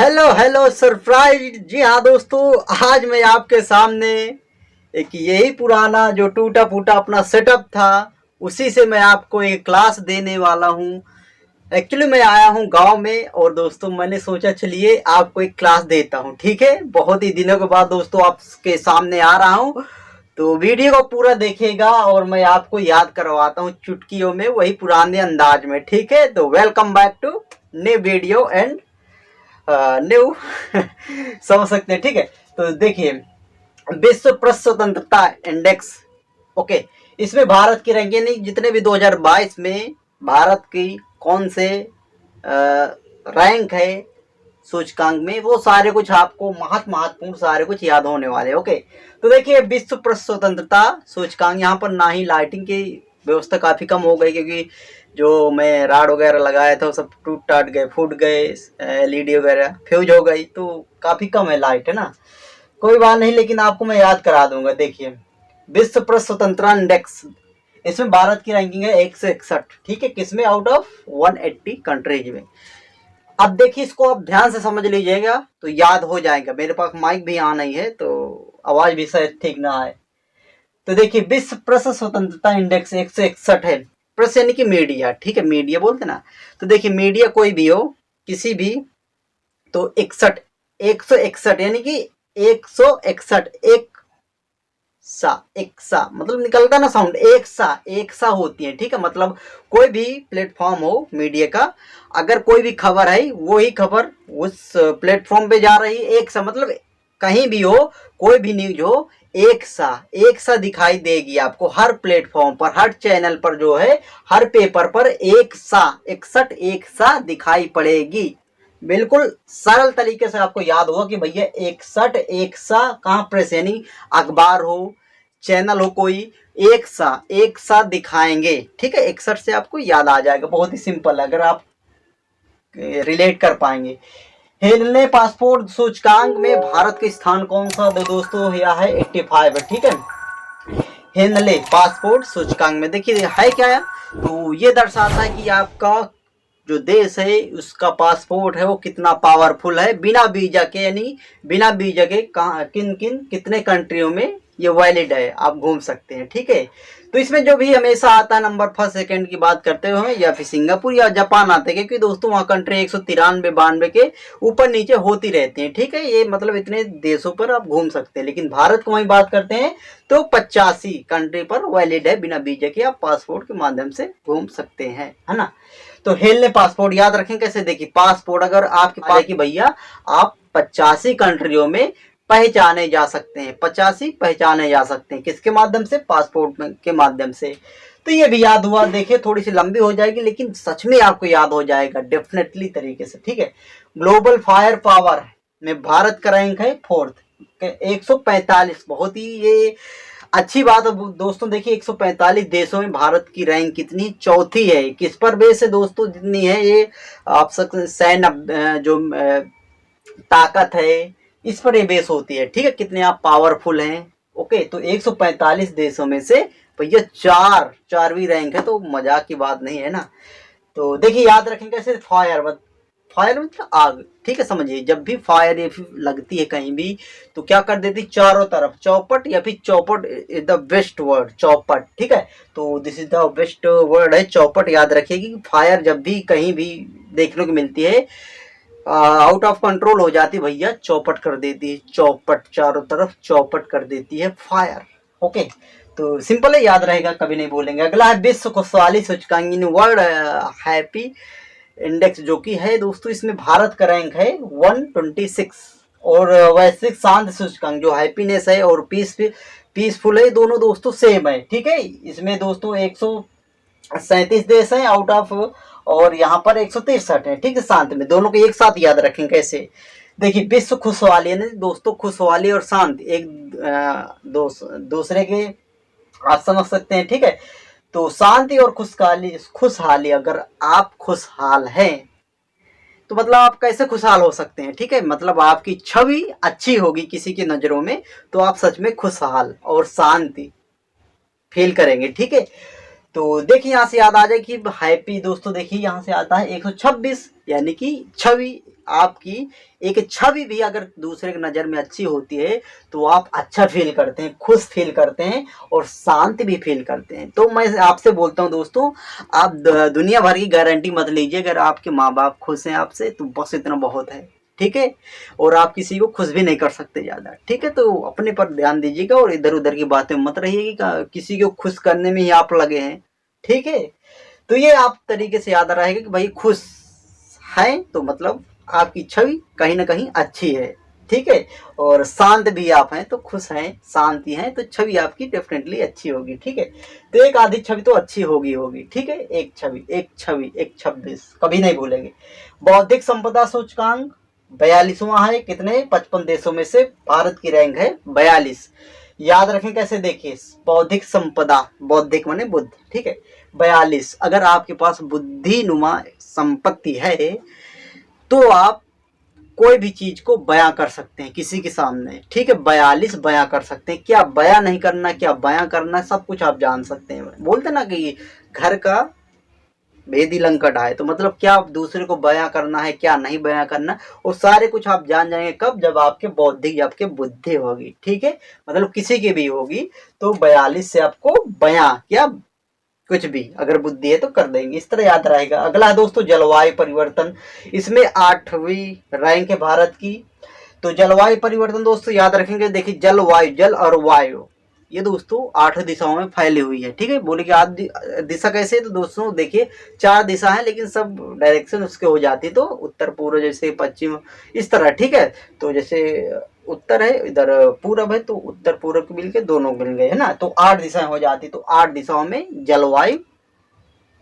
Hello hello surprise. जी हाँ दोस्तों, आज मैं आपके सामने एक यही पुराना जो टूटा फूटा अपना सेटअप था उसी से मैं आपको एक क्लास देने वाला हूँ। एक्चुअली मैं आया हूँ गांव में और दोस्तों मैंने सोचा चलिए आपको एक क्लास देता हूँ। ठीक है, बहुत ही दिनों के बाद दोस्तों आपके सामने आ रहा हूँ, तो वीडियो को पूरा देखिएगा और मैं आपको याद करवाता हूँ चुटकियों में, वही पुराने अंदाज में। ठीक है, तो welcome back to new video and new समझ सकते हैं। ठीक है, तो देखिए विश्व प्रेस स्वतंत्रता इंडेक्स। ओके, इसमें भारत की रैंकिंग नहीं, जितने भी 2022 में भारत की कौन से रैंक है सूचकांक में, वो सारे कुछ आपको महत्वपूर्ण सारे कुछ याद होने वाले। ओके, तो देखिए विश्व प्रेस स्वतंत्रता सूचकांक, यहाँ पर ना ही लाइटिंग की व्यवस्था काफ़ी कम हो गई, क्योंकि जो मैं राड वगैरह लगाया था वो सब टूट टाट गए, फूट गए, एलईडी वगैरह फ्यूज हो गई, तो काफ़ी कम है लाइट, है ना। कोई बात नहीं, लेकिन आपको मैं याद करा दूंगा। देखिए विश्व प्रेस स्वतंत्रता इंडेक्स, इसमें भारत की रैंकिंग है 161। ठीक है, किसमें? आउट ऑफ 180 कंट्रीज में। अब देखिए इसको आप ध्यान से समझ लीजिएगा तो याद हो जाएगा। मेरे पास माइक भी आना ही है तो आवाज भी शायद ठीक ना आए। तो देखिए विश्व प्रेस स्वतंत्रता इंडेक्स 161 है। प्रेस यानी कि मीडिया, ठीक है, मीडिया बोलते ना। तो देखिए मीडिया कोई भी हो, किसी भी, तो 61, 161 यानी कि 161, एक सा मतलब निकलता ना साउंड, एक सा होती है। ठीक है, मतलब कोई भी प्लेटफॉर्म हो मीडिया का, अगर कोई भी खबर है वो ही खबर उस प्लेटफॉर्म पे जा रही है, एक सा मतलब कहीं भी हो, कोई भी न्यूज हो, एक सा दिखाई देगी आपको हर प्लेटफॉर्म पर, हर चैनल पर जो है, हर पेपर पर एक सा 61 एक सा दिखाई पड़ेगी। बिल्कुल सरल तरीके से आपको याद होगा कि भैया 61 एक सा कहाँ प्रेस यानी अखबार हो, चैनल हो कोई, एक सा दिखाएंगे। ठीक है, 61 से आपको याद आ जाएगा, बहुत ही सिंपल है अगर आप रिलेट कर पाएंगे। हेनले पासपोर्ट सूचकांक में भारत का स्थान कौन सा दोस्तों यह है? 85 है। ठीक है, हेनले पासपोर्ट सूचकांक में देखिए है क्या है, तो ये दर्शाता है कि आपका जो देश है उसका पासपोर्ट है वो कितना पावरफुल है, बिना वीजा के, यानी बिना वीजा के कहाँ किन किन कितने कंट्रियों में ये वैलिड है, आप घूम सकते हैं। ठीक है, तो इसमें जो भी हमेशा आता है नंबर फर्स्ट सेकंड की बात करते हुए, या फिर सिंगापुर या जापान आते हैं, क्योंकि दोस्तों वहाँ कंट्री 193-92 के ऊपर नीचे होती रहती हैं। ठीक है, ये मतलब इतने देशों पर आप घूम सकते हैं, लेकिन भारत को वही बात करते हैं तो 85 कंट्री पर वैलिड है, बिना वीजा के आप पासपोर्ट के माध्यम से घूम सकते हैं, है ना। तो हेलने पासपोर्ट याद रखें कैसे। देखिए पासपोर्ट अगर आपके पास कि भैया आप 85 कंट्रियों में पहचाने जा सकते हैं, 85 पहचाने जा सकते हैं, किसके माध्यम से? पासपोर्ट के माध्यम से। तो ये भी याद हुआ। देखिए थोड़ी सी लंबी हो जाएगी लेकिन सच में आपको याद हो जाएगा डेफिनेटली तरीके से। ठीक है, ग्लोबल फायर पावर में भारत का रैंक है 4th, 145। बहुत ही ये अच्छी बात है दोस्तों। देखिए 145 देशों में भारत की रैंक कितनी? चौथी है। किस पर बेस है दोस्तों? जितनी है ये आप सकते सैन्य जो ताकत है इस पर ये बेस होती है। ठीक है, कितने आप पावरफुल हैं। ओके, तो 145 देशों में से भैया चारवीं रैंक है, तो मजाक की बात नहीं है ना। तो देखिए याद रखें कैसे। फायर मतलब आग। ठीक है, समझिए जब भी फायर या फिर लगती है कहीं भी तो क्या कर देती? चारों तरफ चौपट, या फिर चौपट इज द बेस्ट वर्ड, चौपट। ठीक है, तो this is the best word है चौपट। याद रखिए कि फायर जब भी कहीं भी देखने को मिलती है, आउट ऑफ कंट्रोल हो जाती है भैया, चौपट कर देती है, चौपट, चारों तरफ चौपट कर देती है फायर। ओके, तो सिंपल है, याद रहेगा, कभी नहीं भूलेंगे। अगला है विश्व खुशहाली सूचकांक, वर्ल्ड हैप्पी इंडेक्स, जो कि है दोस्तों इसमें भारत का रैंक है 126। और वैश्विक शांति सूचकांक जो हैप्पीनेस है और पीसफुल है, दोनों दोस्तों सेम है। ठीक है, इसमें दोस्तों 137 देश हैं आउट ऑफ, और यहाँ पर 163 है। ठीक है, शांति में दोनों को एक साथ याद रखें कैसे। देखिए विश्व खुशहाली है दोस्तों, खुशहाली और शांति एक दूसरे के आप समझ सकते हैं। ठीक है, तो शांति और खुशहाली अगर आप खुशहाल हैं तो मतलब आप कैसे खुशहाल हो सकते हैं? ठीक है, मतलब आपकी छवि अच्छी होगी किसी की नजरों में तो आप सच में खुशहाल और शांति फील करेंगे। ठीक है, तो देखिए यहाँ से याद आ जाए कि हैप्पी दोस्तों, देखिए यहाँ से आता है 126 यानी कि छवि आपकी एक छवि भी अगर दूसरे की नज़र में अच्छी होती है तो आप अच्छा फील करते हैं, खुश फील करते हैं और शांत भी फील करते हैं। तो मैं आपसे बोलता हूँ दोस्तों, आप दुनिया भर की गारंटी मत लीजिए, अगर आपके माँ बाप खुश हैं आपसे तो बस इतना बहुत है, ठीक है। और आप किसी को खुश भी नहीं कर सकते ज़्यादा, ठीक है। तो अपने पर ध्यान दीजिएगा और इधर उधर की बातें मत रहिएगा, किसी को खुश करने में ही आप लगे हैं, ठीक है। तो ये आप तरीके से याद रहेगा कि भाई खुश हैं तो मतलब आपकी छवि कहीं ना कहीं अच्छी है, ठीक है। और शांत भी आप हैं तो खुश हैं, शांति हैं तो छवि आपकी डेफिनेटली अच्छी होगी, ठीक है। तो एक आधी छवि तो अच्छी होगी, ठीक है। एक छवि 126 कभी नहीं भूलेंगे। बौद्धिक संपदा सूचकांक 42वां है, कितने 55 देशों में से भारत की रैंक है 42। याद रखें कैसे, देखिए बौद्धिक संपदा, बौद्धिक माने बुद्ध, ठीक है। 42, अगर आपके पास बुद्धि नुमा संपत्ति है तो आप कोई भी चीज को बयां कर सकते हैं किसी के सामने, ठीक है। 42 बयां कर सकते हैं, क्या बयां नहीं करना, क्या बयां करना, सब कुछ आप जान सकते हैं। बोलते ना कि घर का भेदी लंकट आए, तो मतलब क्या दूसरे को बयां करना है, क्या नहीं बयां करना, वो सारे कुछ आप जान जाएंगे कब, जब आपके बौद्धिक या आपके बुद्धि होगी, ठीक है। मतलब किसी की भी होगी तो 42 से आपको बयां क्या कुछ भी अगर बुद्धि है तो कर देंगे, इस तरह याद रहेगा। अगला है दोस्तों जलवायु परिवर्तन, इसमें 8वीं रैंक है भारत की। तो जलवायु परिवर्तन दोस्तों याद रखेंगे, देखिए जलवायु, जल और वायु ये दोस्तों 8 दिशाओं में फैली हुई है, ठीक है। बोले कि 8 दिशा कैसे है, तो दोस्तों देखिए 4 दिशा है लेकिन सब डायरेक्शन उसके हो जाती है, तो उत्तर पूर्व जैसे पश्चिम इस तरह, ठीक है। तो जैसे उत्तर है, इधर पूरब है, तो उत्तर पूरब के मिल के दोनों मिल गए है ना, तो 8 दिशाएं हो जाती, तो 8 दिशाओं में जलवायु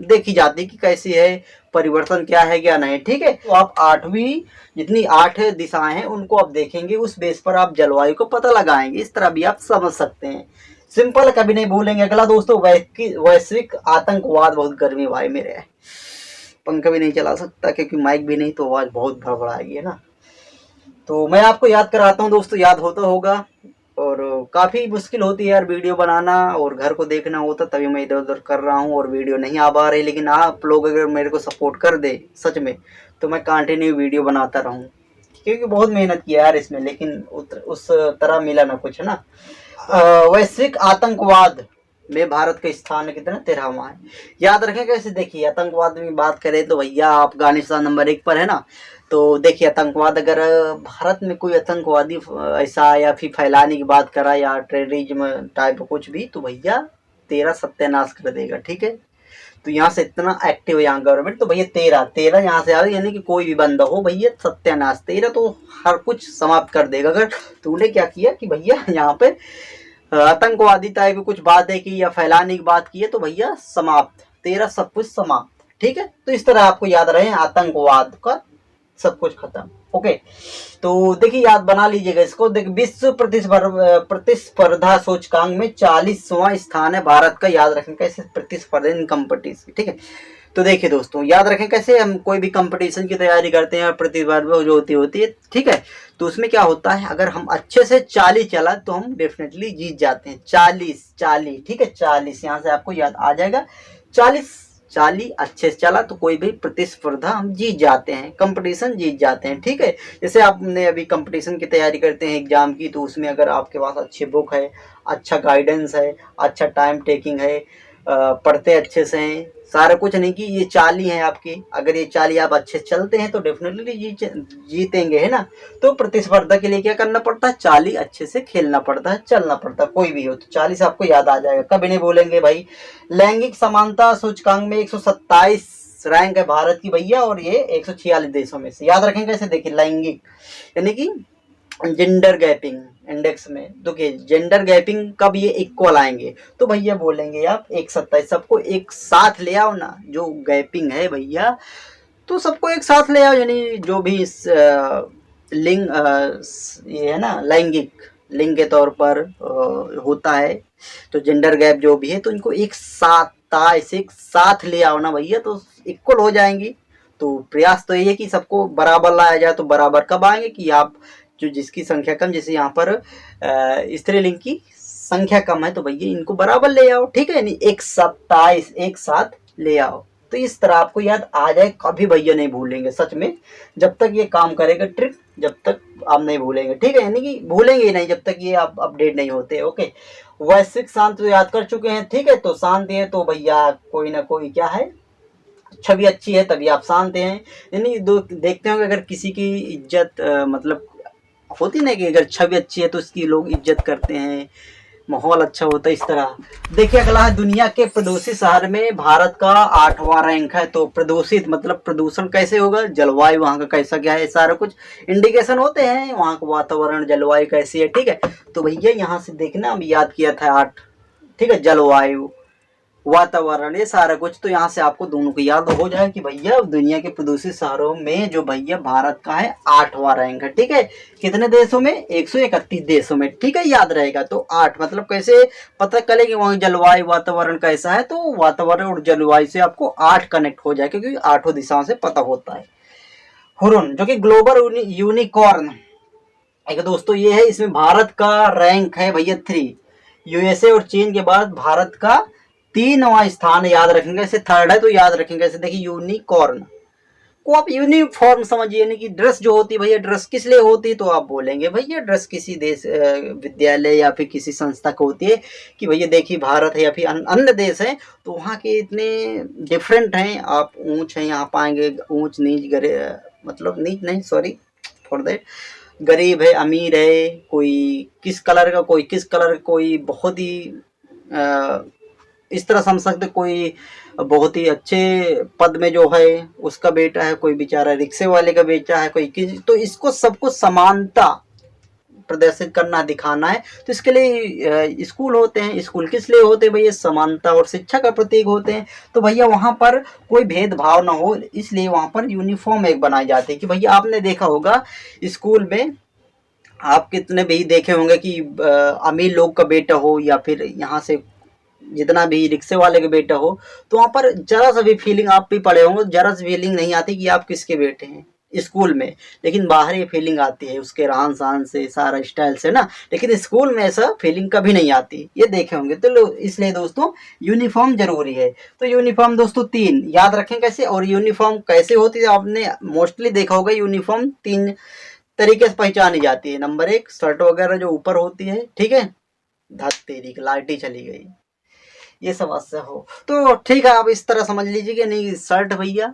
देखी जाती कि कैसी है, परिवर्तन क्या है क्या नहीं, ठीक है। तो आप 8वीं जितनी 8 दिशाएं हैं उनको आप देखेंगे, उस बेस पर आप जलवायु को पता लगाएंगे, इस तरह भी आप समझ सकते हैं। सिंपल कभी नहीं भूलेंगे। अगला दोस्तों वैश्विक आतंकवाद, बहुत गर्मी भाई मेरे, पंखा भी नहीं चला सकता क्योंकि माइक भी नहीं, तो आवाज बहुत भड़बड़ाएगी, है ना। तो मैं आपको याद कराता हूँ दोस्तों, याद होता होगा। और काफ़ी मुश्किल होती है यार वीडियो बनाना, और घर को देखना होता तभी मैं इधर उधर कर रहा हूँ और वीडियो नहीं आ पा रही। लेकिन आप लोग अगर मेरे को सपोर्ट कर दे सच में, तो मैं कंटिन्यू वीडियो बनाता रहूँ, क्योंकि बहुत मेहनत किया यार इसमें, लेकिन उस तरह मिला ना कुछ, है ना। वैश्विक आतंकवाद में भारत का स्थान कितना 13वां है। याद रखें कैसे, देखिए आतंकवाद में बात करें तो भैया अफगानिस्तान नंबर 1 पर है ना। तो देखिए आतंकवाद, अगर भारत में कोई आतंकवादी ऐसा या फिर फैलाने की बात करा या टेररिज्म टाइप कुछ भी, तो भैया तेरा सत्यानाश कर देगा, ठीक है। तो यहाँ से इतना एक्टिव है यहाँ गवर्नमेंट, तो भैया तेरा यहाँ से आ रहा है, यानी कि कोई भी बंदा हो भैया सत्यानाश, तेरा तो हर कुछ समाप्त कर देगा। अगर तूने क्या किया कि भैया यहाँ पे आतंकवादी टाइप कुछ बातें की या फैलाने की बात की है, तो भैया समाप्त, तेरा सब कुछ समाप्त, ठीक है। तो इस तरह आपको याद रहे, आतंकवाद का सब कुछ खत्म, ओके। तो देखिए याद बना लीजिएगा इसको। देखिए विश्व प्रतिस्पर्धा सूचकांक में 40वां स्थान है भारत का। याद रखें कैसे, प्रतिस्पर्धा इन कंपटीशन, ठीक है। तो देखिए दोस्तों याद रखें कैसे, हम कोई भी कंपटीशन की तैयारी करते हैं, प्रतिस्पर्धा जो होती है, ठीक है। तो उसमें क्या होता है, अगर हम अच्छे से 40 चला तो हम डेफिनेटली जीत जाते हैं। 40, ठीक है, 40 यहाँ से आपको याद आ जाएगा। 40 अच्छे से चला तो कोई भी प्रतिस्पर्धा हम जीत जाते हैं, कंपटीशन जीत जाते हैं, ठीक है। जैसे आपने अभी कंपटीशन की तैयारी करते हैं एग्जाम की, तो उसमें अगर आपके पास अच्छी बुक है, अच्छा गाइडेंस है, अच्छा टाइम टेकिंग है, पढ़ते अच्छे से हैं, सारा कुछ नहीं कि ये 40 है आपकी, अगर ये 40 आप अच्छे चलते हैं तो डेफिनेटली जीतेंगे, है ना। तो प्रतिस्पर्धा के लिए क्या करना पड़ता है, 40 अच्छे से खेलना पड़ता है, चलना पड़ता है, कोई भी हो। तो 40 आपको याद आ जाएगा, कभी नहीं भूलेंगे भाई। लैंगिक समानता सूचकांक में 127 रैंक है भारत की भैया, और ये 146 देशों में से। याद रखें कैसे, देखिए लैंगिक यानी कि जेंडर गैपिंग इंडेक्स में, देखिए जेंडर गैपिंग कब ये इक्वल आएंगे, तो भैया बोलेंगे आप 127, सबको एक साथ ले आओ ना, जो गैपिंग है भैया तो सबको एक साथ ले आओ, यानी जो भी लिंग ये है ना, लैंगिक लिंग के तौर पर होता है, तो जेंडर गैप जो भी है, तो इनको एक साथ ले आओ ना भैया, तो इक्वल हो जाएंगी। तो प्रयास तो ये है कि सबको बराबर लाया जाए। तो बराबर कब आएंगे कि आप जो जिसकी संख्या कम, जैसे यहाँ पर स्त्रीलिंग की संख्या कम है, तो भैया इनको बराबर ले आओ, ठीक है, यानी 127 एक साथ ले आओ। तो इस तरह आपको याद आ जाए, कभी भैया नहीं भूलेंगे सच में, जब तक ये काम करेगा ट्रिक, जब तक आप नहीं भूलेंगे, ठीक है, यानी कि भूलेंगे ही नहीं जब तक ये आप अपडेट नहीं होते। ओके, वैश्विक शांति तो याद कर चुके हैं, ठीक है। तो शांति है तो भैया कोई ना कोई क्या है, छवि अच्छी है तभी आप शांत हैं। यानी देखते होंगे अगर किसी की इज्जत मतलब होती ना कि अगर छवि अच्छी है तो उसकी लोग इज्जत करते हैं, माहौल अच्छा होता है, इस तरह। देखिए अगला है, दुनिया के प्रदूषित शहर में भारत का 8वां रैंक है। तो प्रदूषित मतलब प्रदूषण कैसे होगा, जलवायु वहाँ का कैसा क्या है, सारा कुछ इंडिकेशन होते हैं, वहाँ का वातावरण जलवायु कैसी है, ठीक है। तो भैया यहाँ से देखना, हम याद किया था 8, ठीक है, जलवायु वातावरण ये सारा कुछ, तो यहाँ से आपको दोनों को याद हो जाए कि भैया दुनिया के प्रदूषित शहरों में जो भैया भारत का है 8वां रैंक है, ठीक है। कितने देशों में, 131 देशों में, ठीक है, याद रहेगा। तो 8 मतलब कैसे पता चले कि वहाँ जलवायु वातावरण कैसा है, तो वातावरण और जलवायु से आपको 8 कनेक्ट हो जाए, क्योंकि 8 दिशाओं से पता होता है। हुरुन जो कि ग्लोबल यूनिकॉर्न एक दोस्तों ये है, इसमें भारत का रैंक है भैया 3, यूएसए और चीन के बाद भारत का 3वां स्थान याद रखेंगे, ऐसे 3rd है तो याद रखेंगे। ऐसे देखिए यूनिकॉर्न को आप यूनिफॉर्म समझिए, यानी कि ड्रेस जो होती है भैया, ड्रेस किस लिए होती है, तो आप बोलेंगे भैया ड्रेस किसी देश विद्यालय या फिर किसी संस्था को होती है कि भैया देखिए भारत है या फिर अन्य देश है तो वहाँ के इतने डिफरेंट हैं, आप ऊंच हैं यहाँ पाएंगे, ऊंच नीच गरे मतलब नीच नहीं, सॉरी फॉर दैट, गरीब है अमीर है, कोई किस कलर का, कोई किस कलर, कोई बहुत ही इस तरह समझ सकते, कोई बहुत ही अच्छे पद में जो है उसका बेटा है, कोई बेचारा रिक्शे वाले का बेटा है, कोई किसी, तो इसको सबको समानता प्रदर्शित करना दिखाना है। तो इसके लिए स्कूल होते हैं, स्कूल किस लिए होते हैं भैया, समानता और शिक्षा का प्रतीक होते हैं। तो भैया वहाँ पर कोई भेदभाव ना हो, इसलिए वहाँ पर यूनिफॉर्म एक बनाई जाती है कि भैया आपने देखा होगा स्कूल में आप कितने भी देखे होंगे कि अमीर लोग का बेटा हो या फिर यहाँ से जितना भी रिक्शे वाले का बेटा हो, तो वहाँ पर जरा सा भी फीलिंग, आप भी पढ़े होंगे, जरा सी फीलिंग नहीं आती कि आप किसके बेटे हैं स्कूल में, लेकिन बाहर ये फीलिंग आती है उसके रहन सहन से, सारा स्टाइल से ना, लेकिन स्कूल में ऐसा फीलिंग कभी नहीं आती, ये देखे होंगे। तो इसलिए दोस्तों यूनिफॉर्म जरूरी है। तो यूनिफॉर्म दोस्तों 3 याद रखें कैसे, और यूनिफॉर्म कैसे होती है, आपने मोस्टली देखा होगा यूनिफॉर्म 3 तरीके से पहचानी जाती है। नंबर 1 शर्ट वगैरह जो ऊपर होती है, ठीक है, धत तेरी लाइट चली गई, ये समस्या हो तो ठीक है, आप इस तरह समझ लीजिए कि नहीं, शर्ट भैया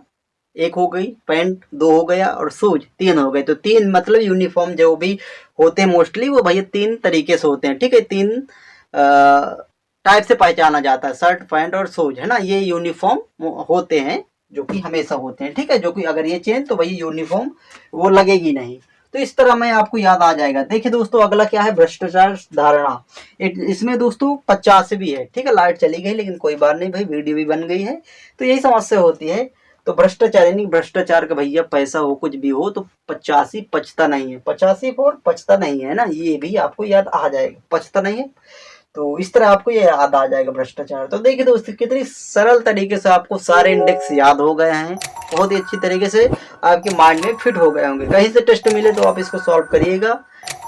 1 हो गई, पैंट 2 हो गया और शूज 3 हो गए। तो 3 मतलब यूनिफॉर्म जो भी होते हैं मोस्टली वो भैया 3 तरीके से होते हैं, ठीक है, 3 टाइप से पहचाना जाता है, शर्ट पैंट और शूज, है ना, ये यूनिफॉर्म होते हैं जो कि हमेशा होते हैं, ठीक है, जो कि अगर ये चेंज तो भैया यूनिफॉर्म वो लगेगी नहीं। तो इस तरह में आपको याद आ जाएगा। देखिए दोस्तों अगला क्या है, भ्रष्टाचार धारणा, इसमें दोस्तों 50 भी है, ठीक है, लाइट चली गई लेकिन कोई बात नहीं भाई, वीडियो भी बन गई है, तो यही समस्या होती है। तो भ्रष्टाचार यानी भ्रष्टाचार का भैया पैसा हो कुछ भी हो तो 85 पचता नहीं है, 85 और पचता नहीं है ना, ये भी आपको याद आ जाएगा, पचता नहीं है, तो इस तरह आपको ये याद आ जाएगा भ्रष्टाचार। तो देखिए दोस्तों कितनी सरल तरीके से आपको सारे इंडेक्स याद हो गए हैं, बहुत ही अच्छी तरीके से आपके माइंड में फिट हो गए होंगे। कहीं से टेस्ट मिले तो आप इसको सॉल्व करिएगा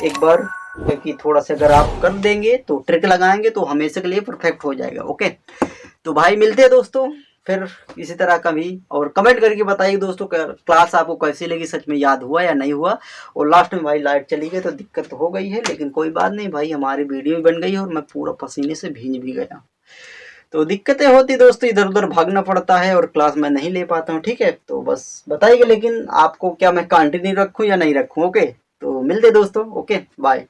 एक बार, क्योंकि थोड़ा सा अगर आप कर देंगे तो ट्रिक लगाएंगे तो हमेशा के लिए परफेक्ट हो जाएगा। ओके, तो भाई मिलते हैं दोस्तों फिर इसी तरह का भी, और कमेंट करके बताइए दोस्तों क्लास आपको कैसी लगी, सच में याद हुआ या नहीं हुआ। और लास्ट में भाई लाइट चली गई तो दिक्कत तो हो गई है, लेकिन कोई बात नहीं भाई, हमारी वीडियो भी बन गई है और मैं पूरा पसीने से भींज भी गया। तो दिक्कतें होती दोस्तों, इधर उधर भागना पड़ता है और क्लास में नहीं ले पाता हूँ, ठीक है, तो बस बताइए लेकिन आपको क्या मैं कंटिन्यू रखूँ या नहीं रखूँ। ओके, तो मिलते दोस्तों, ओके बाय।